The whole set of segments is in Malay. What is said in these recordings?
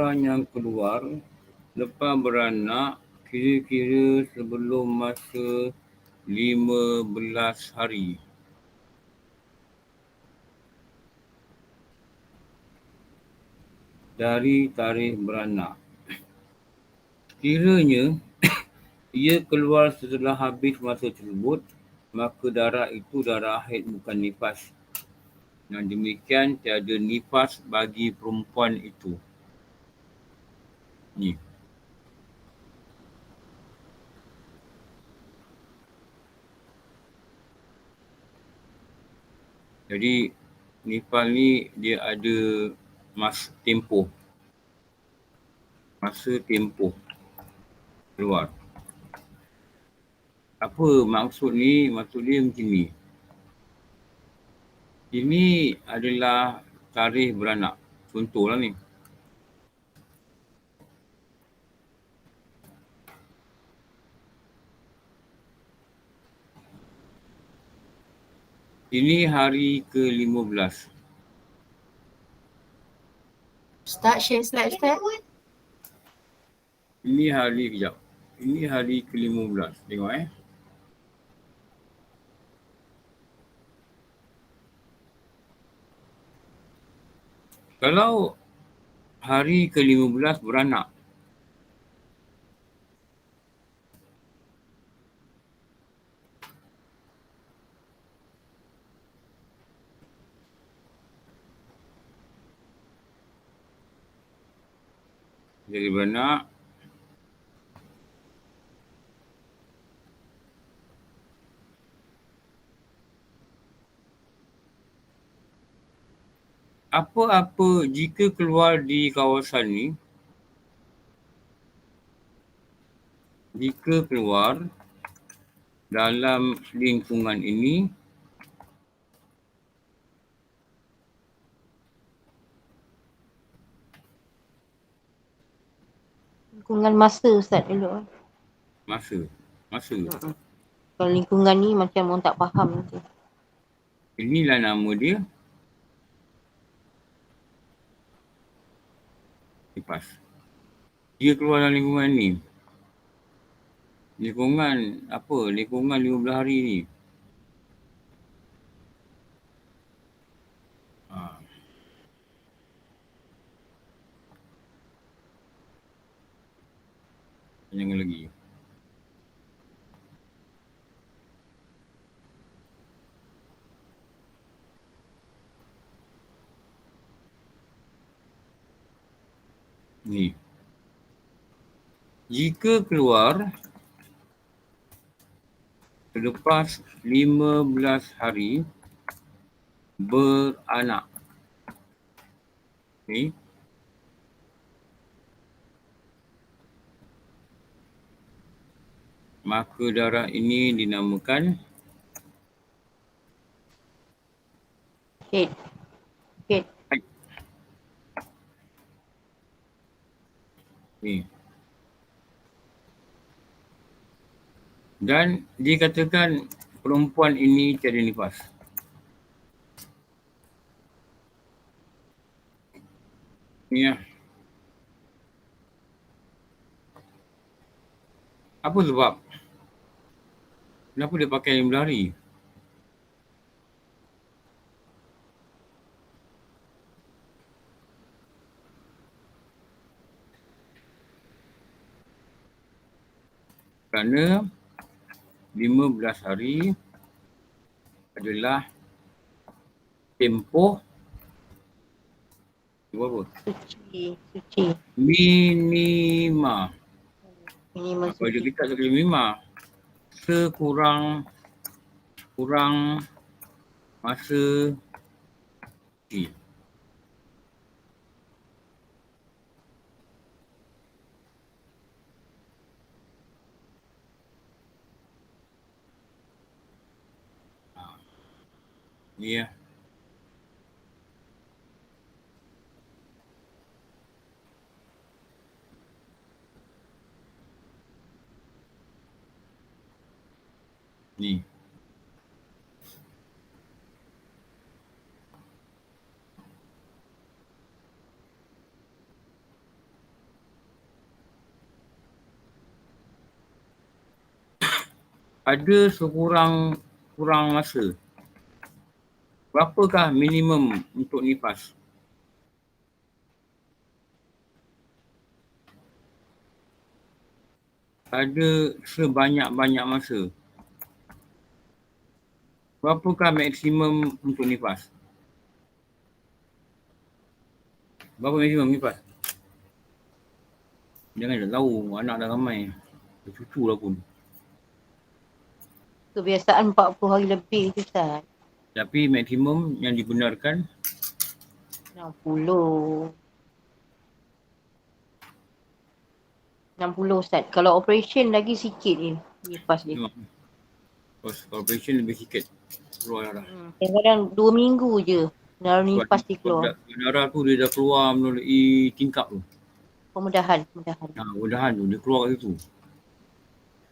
Orang yang keluar lepas beranak kira-kira sebelum masa 15 hari. Dari tarikh beranak. Kiranya ia keluar setelah habis masa tersebut, maka darah itu darah haid bukan nifas. Dan demikian tiada nifas bagi perempuan itu. Ni. Jadi nifas ni dia ada tempoh. Masa tempoh keluar. Apa maksud ni? Maksud dia macam ni. Ini adalah tarikh beranak. Contohlah ni. Ini hari ke-15. Ustaz, share slide Ustaz. Ini hari, kejap. Ini hari ke-15. Tengok Kalau hari ke-15 beranak, jadi beranak, apa-apa jika keluar di kawasan ni, jika keluar dalam lingkungan ini, Lingkungan masa Ustaz dulu. Masa. Kalau lingkungan ni macam orang tak faham nanti. Inilah nama dia. Lepas. Dia keluar dalam lingkungan ni. Lingkungan apa? Lingkungan 15 hari ni. Jangan lagi. Ni. Jika keluar selepas 15 hari beranak. Ni. Maka darah ini dinamakan Haid. Ni. Dan dikatakan perempuan ini tiada nifas. Ni lah. Apa sebab? Kenapa dia pakai 15 hari? Kerana 15 hari adalah tempoh apa? Suci. Minima. Minima Kalau suci. kita sekali minima, kurang masa suci. Ni lah. Ni. ada kurang masa. Berapakah minimum untuk nifas? Ada sebanyak-banyak masa. Berapakah maksimum untuk nifas? Berapa maksimum nifas? Jangan tak tahu, anak dah ramai. Cucu lah pun. Kebiasaan 40 hari lebih je Ustaz. Tapi maksimum yang dibenarkan 60. 60 Ustaz. Kalau operation lagi sikit ni nifas dia. memang operation lebih sikit keluar darah. Kadang-kadang 2 minggu je darah nifas dia keluar. Darah tu dia dah keluar melalui tingkap tu. Pemudahan. Mudahan tu dia keluar kat situ.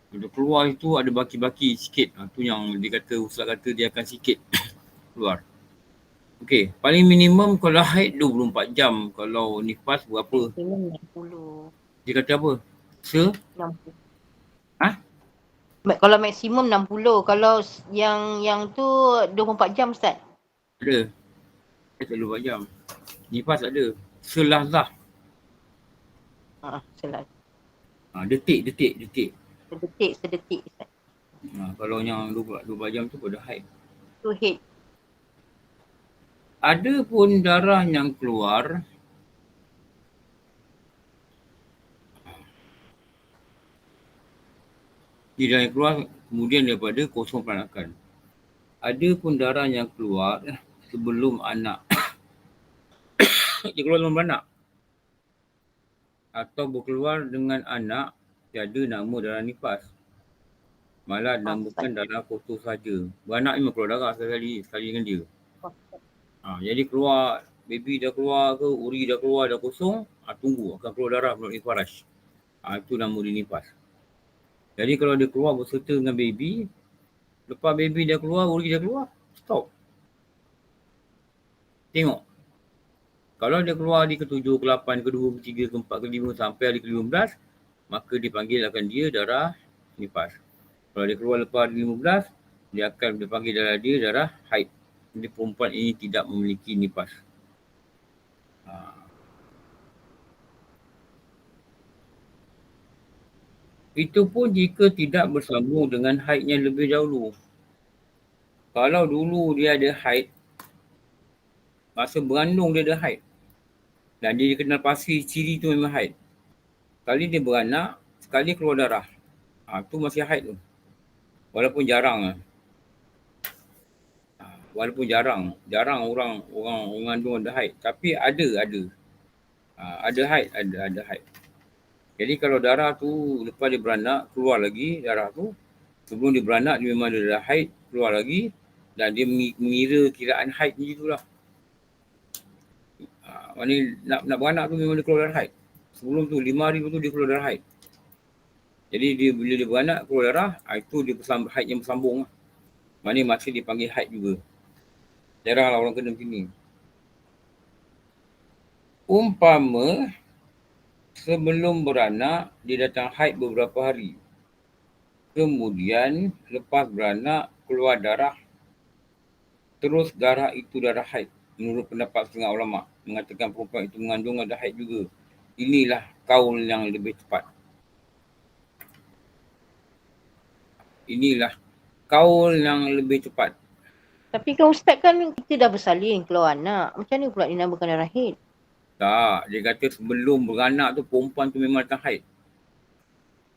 Dia keluar itu ada baki-baki sikit. Tu yang dia kata, ustaz kata dia akan sikit keluar. Okey, paling minimum kalau haid 24 jam. Kalau nifas berapa? Maksimum 60. Dia kata apa? 60. Ha? Kalau maksimum 60. Kalau yang tu 24 jam Ustaz. Ada. Dia tak 24 jam. Nifas ada. Selahzah. Salah. Detik. Sedetik Ustaz. Kalau yang 24 jam tu pada haid. Tu head. Ada pun darah yang keluar darah yang keluar kemudian daripada kosong peranakan. Ada pun darah yang keluar sebelum anak. Dia keluar sebelum beranak. Atau berkeluar dengan anak tiada nama darah nifas. Malah dinamakan darah kotor saja. Beranak memang keluar darah sekali dengan dia. Jadi keluar, baby dah keluar ke, uri dah keluar, dah kosong, tunggu akan keluar darah melalui faraj. Itu nama dia nifas. Jadi kalau dia keluar berserta dengan baby, lepas baby dah keluar, uri dah keluar, stop. Tengok. Kalau dia keluar hari ke-7, ke-8, ke-2, ke-3, ke-4, ke-5 sampai hari ke-15, maka dipanggil akan dia darah nifas. Kalau dia keluar lepas hari 15, dia akan dipanggil darah dia darah haid. Jadi perempuan ini tidak memiliki nifas. Itu pun jika tidak bersambung dengan haidnya lebih dahulu. Kalau dulu dia ada haid, masa berandung dia ada haid, dan dia kenal pasti ciri tu memang haid. Sekali dia beranak, sekali keluar darah. Tu masih haid tu. Walaupun jarang. Jarang orang mengandung ada haid. Tapi ada. Ada haid. Jadi kalau darah tu lepas dia beranak, keluar lagi darah tu. Sebelum dia beranak, dia memang ada haid, keluar lagi. Dan dia mengira kiraan haid macam itulah. Maknanya nak beranak tu memang dia keluar darah haid. Sebelum tu, 5 hari tu dia keluar darah haid. Jadi bila dia beranak, keluar darah, itu dia haid yang bersambung. Maknanya masih dipanggil haid juga. Jaranglah orang kena macam ni. Umpama sebelum beranak, dia datang haid beberapa hari. Kemudian lepas beranak, keluar darah. Terus darah itu darah haid. Menurut pendapat setengah ulama, mengatakan perempuan itu mengandung ada haid juga. Inilah kaul yang lebih tepat. Tapi kan Ustaz kan kita dah bersalin keluar anak. Macam mana pula dinamakan darah haid? Tak, dia kata sebelum beranak tu perempuan tu memang datang haid.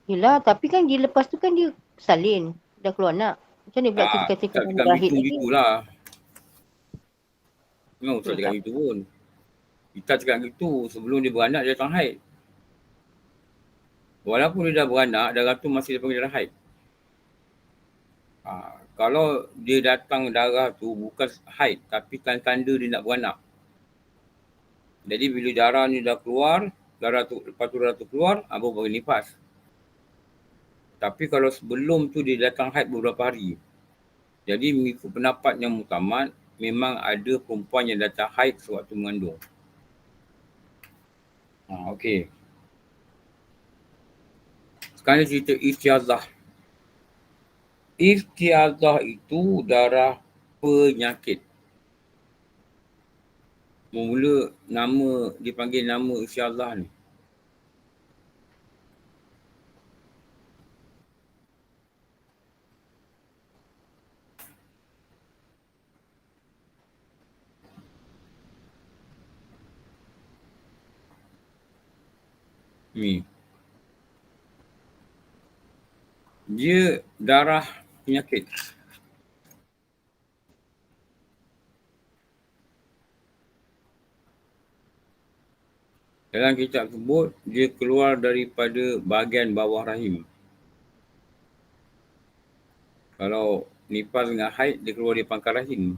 Yelah, tapi kan dia lepas tu kan dia salin. Dah keluar anak. Macam mana pula kita katakan darah haid lagi? Gitulah. Memang Ustaz cakap gitu pun. Kita cakap gitu, sebelum dia beranak dia datang haid. Walaupun dia dah beranak, darah tu masih dia panggil darah haid. Kalau dia datang darah tu bukan haid, tapi tanda dia nak beranak. Jadi bila darah ni dah keluar, lepas tu darah tu keluar, baru bagi nifas. Tapi kalau sebelum tu dia datang haid beberapa hari. Jadi mengikut pendapat yang muktamad, memang ada perempuan yang datang haid sewaktu mengandung. Okey. Sekarang cerita istiazah. Istiadah itu darah penyakit. Mula nama, dipanggil nama istiadah ni. Ni. Dia darah penyakit. Dalam kitab sebut, dia keluar daripada bahagian bawah rahim. Kalau nifas dengan haid, dia keluar dari pangkal rahim.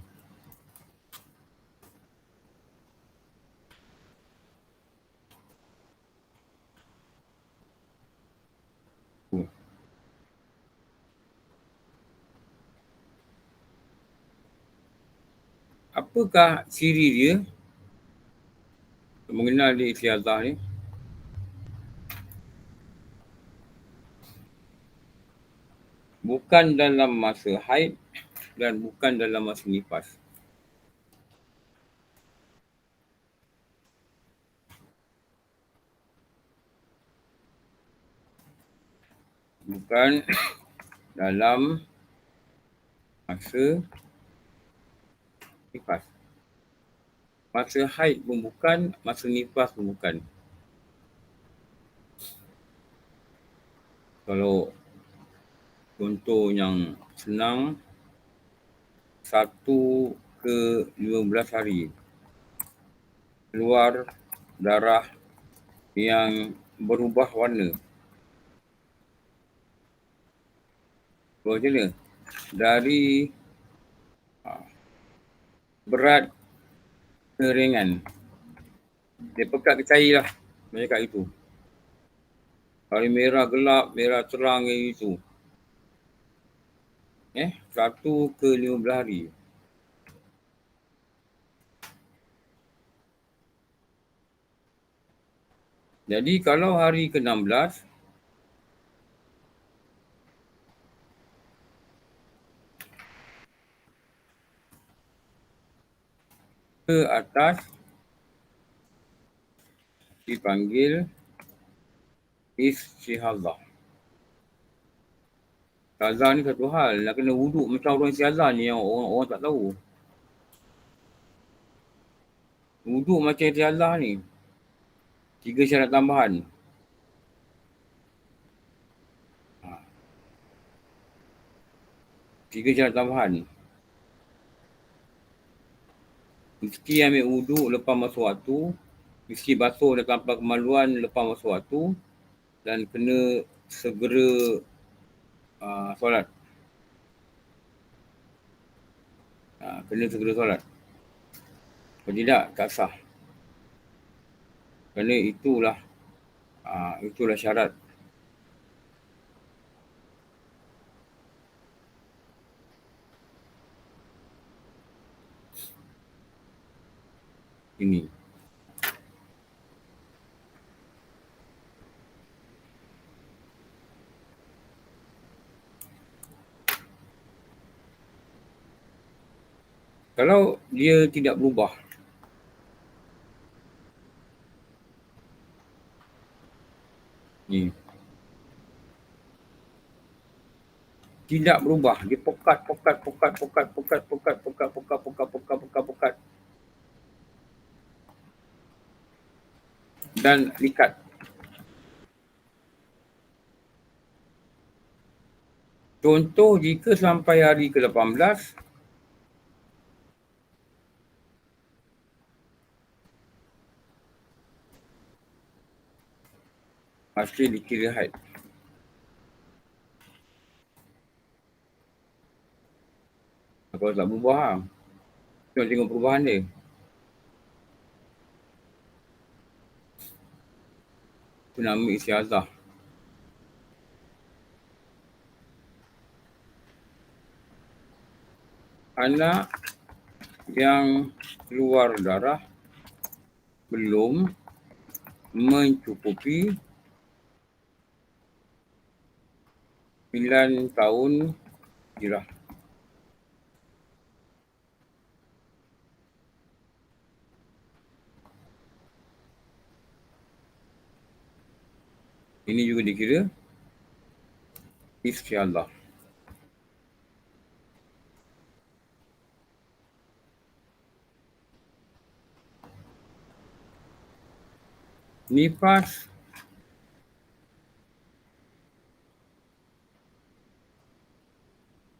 Apakah ciri dia mengenal dia istiadah ni? Bukan dalam masa haid dan bukan dalam masa nifas. Bukan dalam masa nifas. Masa haid pun bukan, masa nifas pun bukan. Kalau contoh yang senang, 1 ke 15 hari keluar darah yang berubah warna. Macam mana? Dari berat ke ringan. Dia pekat ke cair lah. Macam kat itu. Hari merah gelap, merah terang itu. 1 ke 15 hari. Jadi kalau hari ke-16, ke atas dipanggil istihadah. Istihadah ni satu hal, nak kena wuduk macam orang istihadah ni yang orang tak tahu. Wuduk macam istihadah ni. 3 syarat tambahan. Tiga syarat tambahan. Mesti ambil wuduk lepas masuk waktu. Mesti basuh dan tanpa kemaluan lepas masuk waktu. Dan kena segera solat. Kena segera solat. Kalau tidak, tak sah. Kerana itulah syarat. Ini. Kalau dia tidak berubah, ni. Tidak berubah. Dia pokat. Dan likat. Contoh jika sampai hari ke-18, masih dikira haid. Kalau tak berubah lah. Kita tengok perubahan dia. Itu nama istiadah. Anak yang keluar darah belum mencukupi 9 tahun Hijrah. Ini juga dikira istiadah. Nifas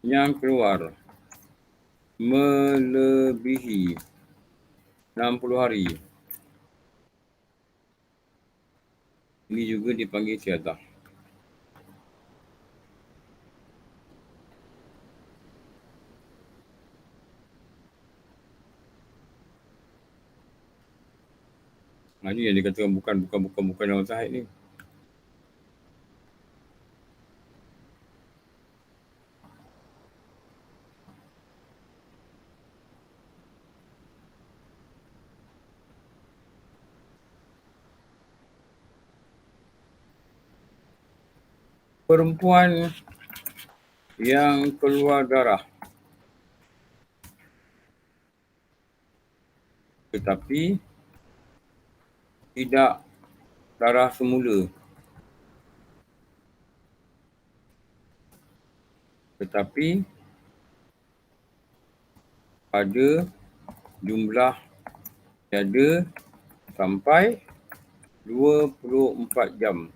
yang keluar melebihi 60 hari. Ini juga dipanggil istiadah. Ini yang dikatakan bukan dalam sahih ni. Perempuan yang keluar darah tetapi tidak darah semula, tetapi pada jumlah tiada sampai 24 jam.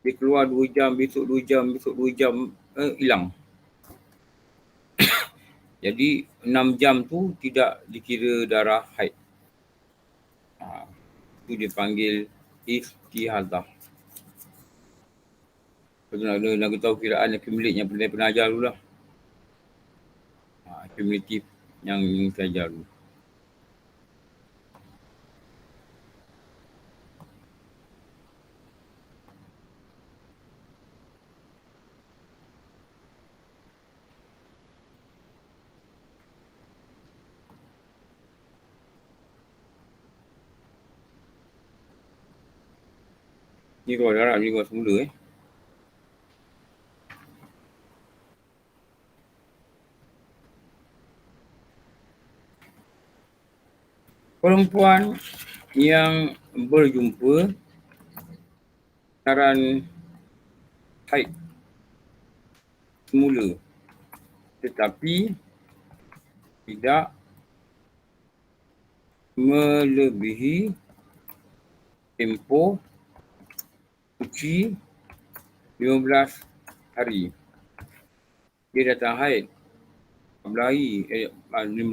Dia keluar 2 jam, besok 2 jam, besok 2 jam, hilang. Jadi 6 jam tu tidak dikira darah haid. Itu dipanggil istihadah. Lepas nak tahu kiraan accumulate yang pernah ajar dulu lah. Accumulative yang saya ajar dulu. Ni keluar darah ni keluar semula Perempuan yang berjumpa saran haid semula tetapi tidak melebihi tempoh suci 15 hari. Dia datang haid 15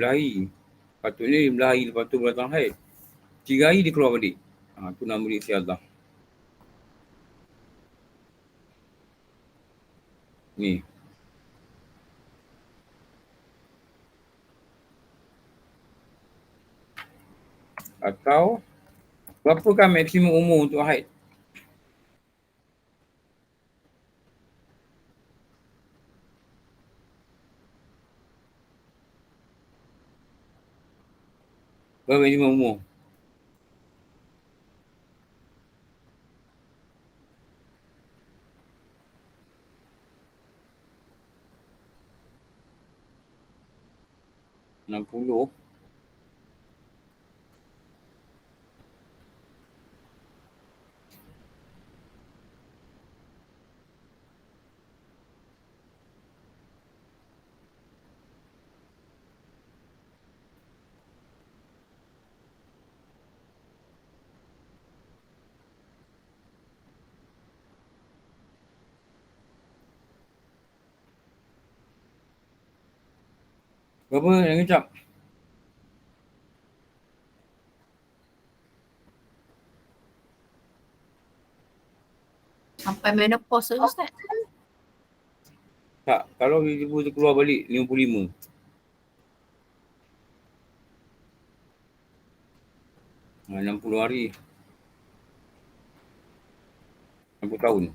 hari. Patutnya 15 hari lepas tu datang haid. 3 hari dia keluar balik. Tu nama dia istiadah. Ni. Atau berapakah maksimum umur untuk haid? Berapa maksimum umur? $60. Berapa yang kecap? Sampai menopause tu Ustaz. Tak, kalau ibu tu keluar balik 55. 60 hari. 60 tahun.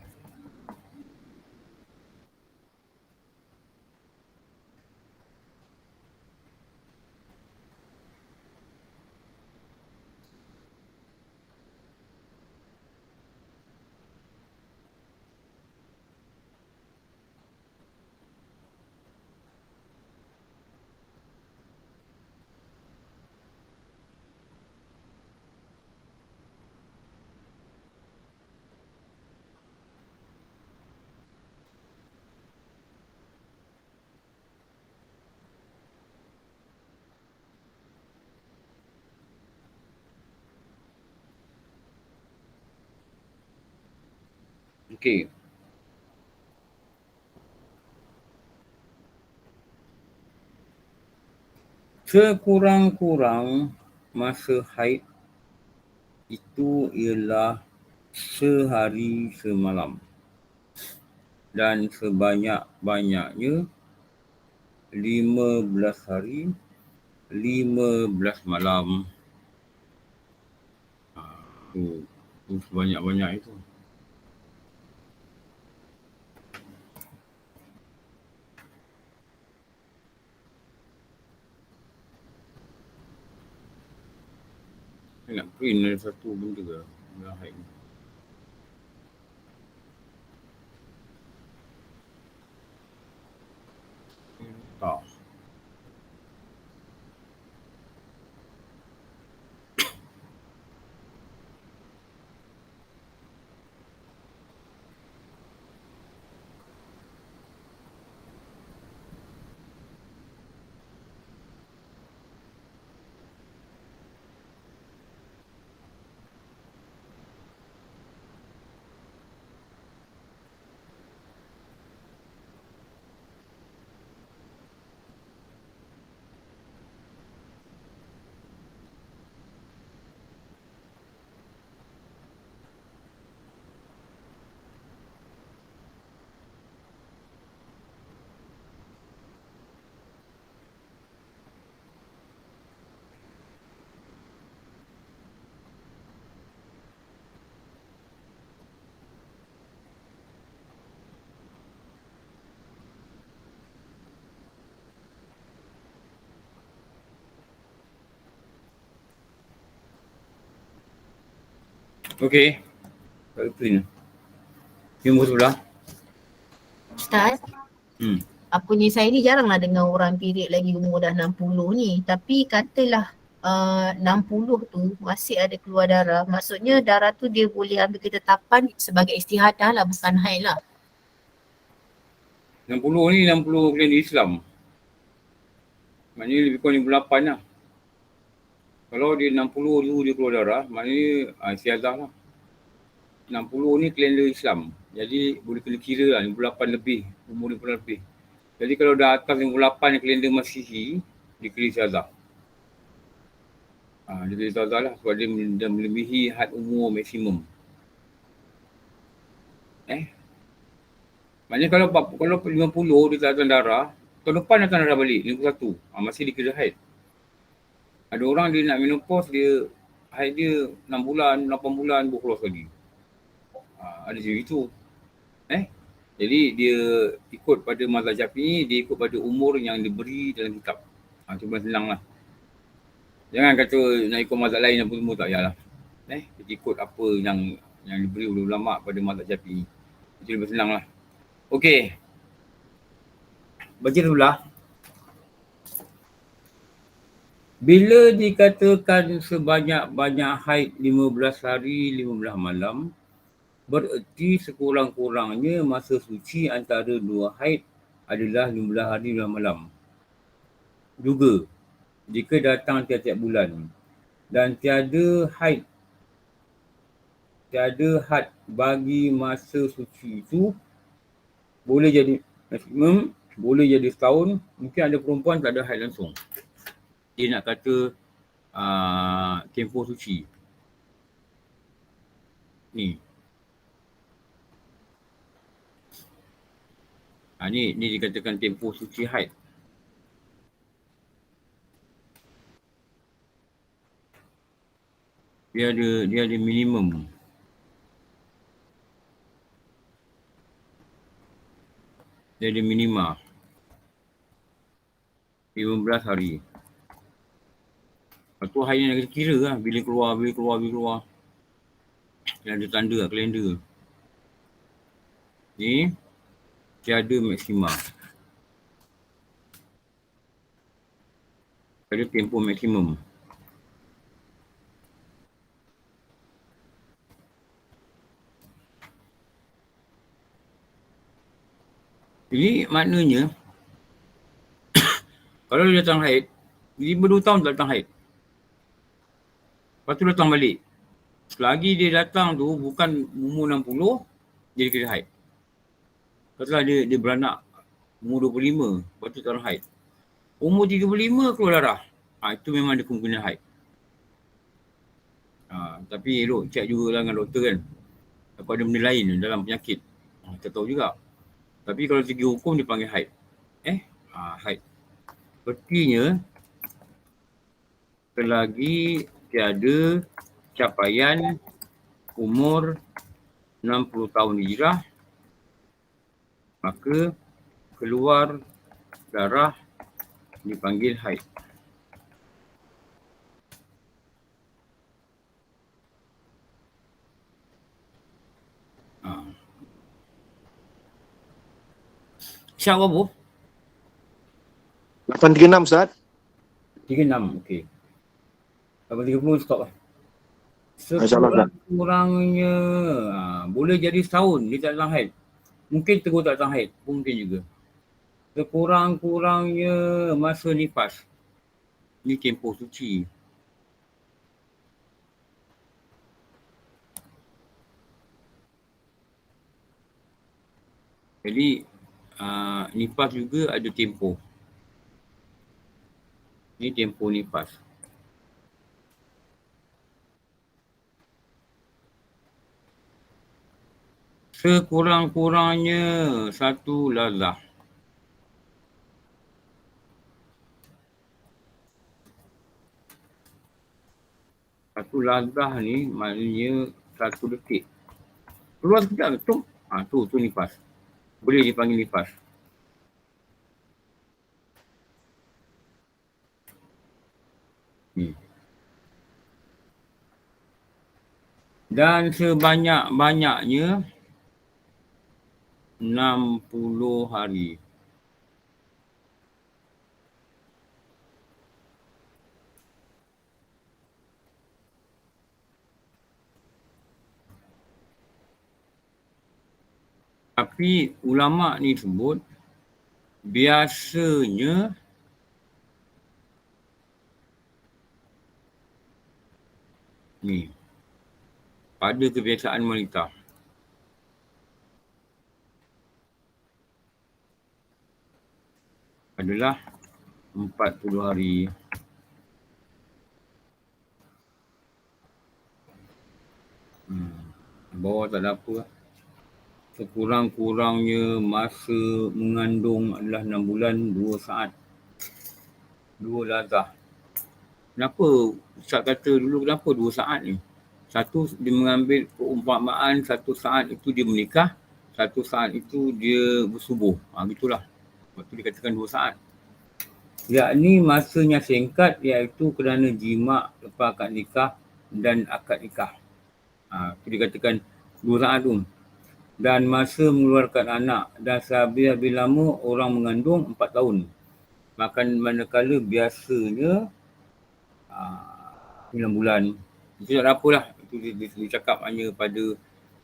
Okey. Sekurang-kurang masa haid itu ialah sehari semalam. Dan sebanyak-banyaknya 15 hari, 15 malam. Itu sebanyak-banyak itu. Saya nak print ada satu benda ke dalam haid ni. Tak. Okey. Tak ada print. Nombor sebelah. Ustaz, apa ni, saya ni jaranglah dengar orang period lagi umur dah 60 ni. Tapi katalah 60 tu masih ada keluar darah. Maksudnya darah tu dia boleh ambil ketetapan sebagai istihadah lah, bukan haid lah. 60 ni 60 kalender Islam. Maknanya lebih kurang 58 lah. Kalau dia 60 dulu dia keluar darah, maknanya istiadah lah. 60 ni kalender Islam. Jadi boleh kena kira lah 58 lebih, umur 58 lebih. Jadi kalau dah atas 58 yang kalender Masihi, dia kira istiadah. Dia kira istiadah lah sebab dia dah melebihi had umur maksimum. Maknanya kalau 50 dia tak datang darah, tahun depan datang darah balik, 51. Masih dikira haid. Ada orang dia nak menopause, dia haid dia 6 bulan, 8 bulan baru keluar sekali. Ada macam itu. Jadi dia ikut pada mazhab Syafi'i, dia ikut pada umur yang diberi dalam kitab. Cuma senang lah. Jangan kata nak ikut mazhab lain apa semua, tak payahlah. Kita ikut apa yang diberi oleh ulama' pada mazhab Syafi'i. Itu lebih senang lah. Okey. Baca dululah. Bila dikatakan sebanyak-banyak haid 15 hari, 15 malam, bererti sekurang-kurangnya masa suci antara dua haid adalah 15 hari, 15 malam. Juga, jika datang tiap-tiap bulan dan tiada had bagi masa suci itu, boleh jadi maksimum, boleh jadi setahun. Mungkin ada perempuan tak ada haid langsung. Dia nak kata tempoh suci. Ni. Ni dikatakan tempoh suci haid. Dia ada minimum. Dia ada minima. 15 hari. Lepas tu hari ni kita kira lah bila keluar. Dia ada tanda lah, kalender. Ni tiada maksima. Ada tempoh maksimum. Jadi maknanya kalau dia datang haid, 2 tahun tak datang haid. Lepas tu datang balik. Selagi dia datang tu bukan umur 60, jadi kira haid. Katalah dia beranak umur 25, lepas tu tak ada haid. Umur 35 keluar darah. Itu memang ada kemungkinan haid. Tapi elok cek juga dengan doktor kan. Apa ada benda lain dalam penyakit. Kita tahu juga. Tapi kalau segi hukum dia panggil haid. Haid. Sepertinya selagi tiada capaian umur 60 tahun hijrah, maka keluar darah dipanggil haid. Syak berapa? 836 Ustaz. 36, okey. 8.30 stop lah. InsyaAllah, Ustaz. Sekurang-kurangnya boleh jadi setahun dia tak datang haid. Mungkin terus tak datang haid, mungkin juga. Sekurang-kurangnya masa nifas. Ni tempoh suci. Jadi nifas juga ada tempoh. Ni tempoh nifas. Sekurang-kurangnya satu lazah. Satu lazah ni maknanya 1 detik. Keluar sekejap tu. Tu nifas. Boleh dipanggil nifas. Dan sebanyak-banyaknya 60 hari. Tapi ulama ni sebut biasanya ni pada kebiasaan wanita. Adalah 40 hari. Bawah tak ada apa. Sekurang-kurangnya masa mengandung adalah 6 bulan 2 saat. 2 lazah. Kenapa Ustaz kata dulu kenapa 2 saat ni? Satu dia mengambil keumpamaan 1 saat itu dia menikah, 1 saat itu dia bersubuh. Begitulah. Lepas tu dikatakan 2 saat. Yakni masanya singkat iaitu kerana jima lepas akad nikah dan akad nikah. Itu dikatakan 2 saat tu. Dan masa mengeluarkan anak dan sehabis lama orang mengandung 4 tahun. Manakala biasanya 9 bulan. Itu tak ada apalah. Itu dia cakap hanya pada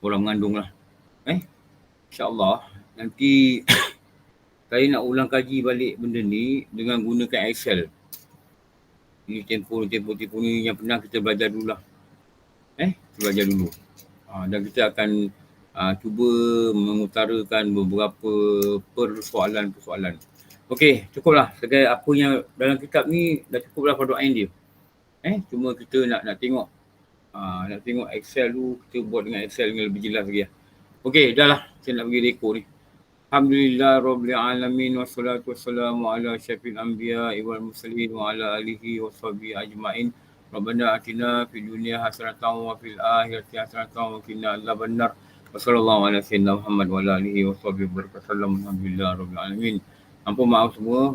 orang mengandung lah. InsyaAllah nanti saya nak ulang kaji balik benda ni dengan gunakan Excel. Ini tempoh ni yang pernah kita belajar dulu lah. Kita belajar dulu. Dan kita akan cuba mengutarakan beberapa persoalan-persoalan. Okey, cukuplah. Sebagai apa yang dalam kitab ni dah cukuplah fardu ain dia. Cuma kita nak tengok nak tengok Excel tu, kita buat dengan Excel dengan lebih jelas lagi. Okey, dah lah. Saya nak pergi rekod ni. Alhamdulillah Rabbil Alamin wassalatu wassalamu ala syafil anbiya wal mursalin wa ala alihi wa sahbihi ajma'in. Rabbana atina fid dunya hasanatan wa fil akhirati hasanatan wa qina adzabannar. Wassallallahu ala sayyidina Muhammad wa ala alihi wa sahbihi wasallam. Alhamdulillah Rabbil Alamin. Ampun maaf semua.